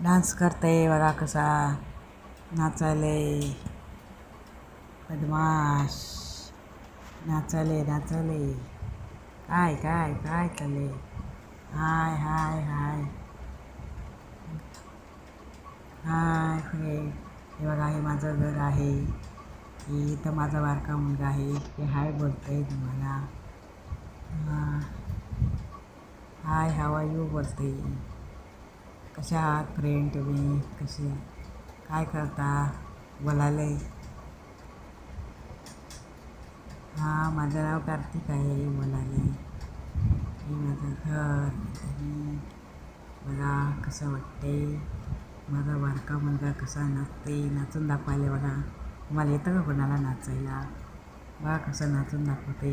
dance करते बघा कसा नाचाले बदमाश नाचाले काय काय काय चालले हाय हाय हाय हाय फ्रेंड हे बघा हे माझं घर आहे इथं माझा बारका मुलगा आहे ते हाय बोलतंय तुम्हाला हाय हाव आर यू बोलते कशा आहात फ्रेंड तुम्ही कसे काय करता बोलाले हां माझं नाव कार्तिक आहे बोलाले हे माझं घर बघा कसं वाटते माझा बारका मुलगा कसा नाचून दाखवायला बघा तुम्हाला येतं का कोणाला नाचायला बघा कसं नाचून दाखवते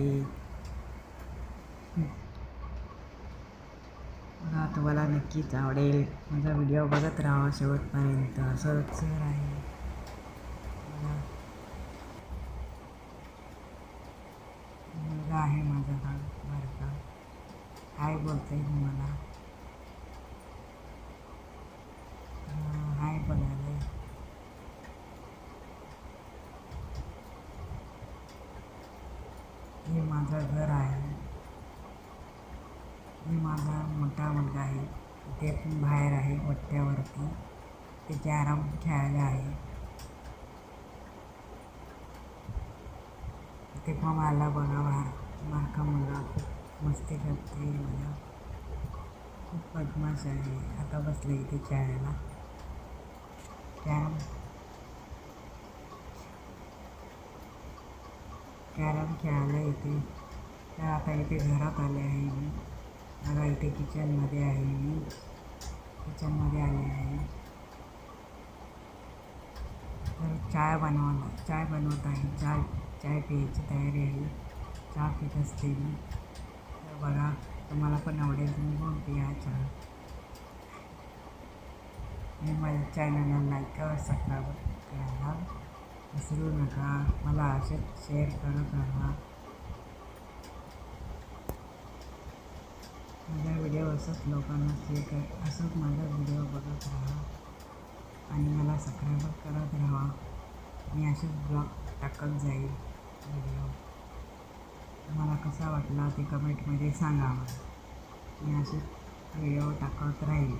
बघा तुम्हाला नक्कीच आवडेल माझा व्हिडिओ बघत राहा शेवटपर्यंत असंच आहे बघा मुलगा आहे माझा हा बारका हाय बोलते तुम्हाला हाय बोलायला हे माझं घर आहे मी माझा मोठा मुलगा आहे ते पण बाहेर आहे वट्ट्यावरती ते कॅरम खेळायला आहे ते पण मला बघा बारका मुलगा खूप मस्ती करते मला खूप बदमाश आहे आता बसले इथे खेळायला कॅरम खेळायला इथे तर आता इथे घरात आले आहे मी बघा इथे किचनमध्ये आहे मी किचनमध्ये आले आहे तर चाय बनवत आहे चाय प्यायची तयारी आहे चहा पीत असते मी तर बघा तुम्हाला पण आवडेल तुम्ही पण पिया चहा मी माझ्या चॅनलला लाईक सबस्क्राईब करायला विसरू नका मला असेच शेअर करत राहा माझा व्हिडिओ असंच लोकांना शेअर कर असंच माझा व्हिडिओ बघत राहा आणि मला सबस्क्राईब करत राहा मी असेच ब्लॉग टाकत जाईल व्हिडिओ तुम्हाला कसा वाटला ते कमेंटमध्ये सांगा मला मी असेच व्हिडिओ टाकत राहील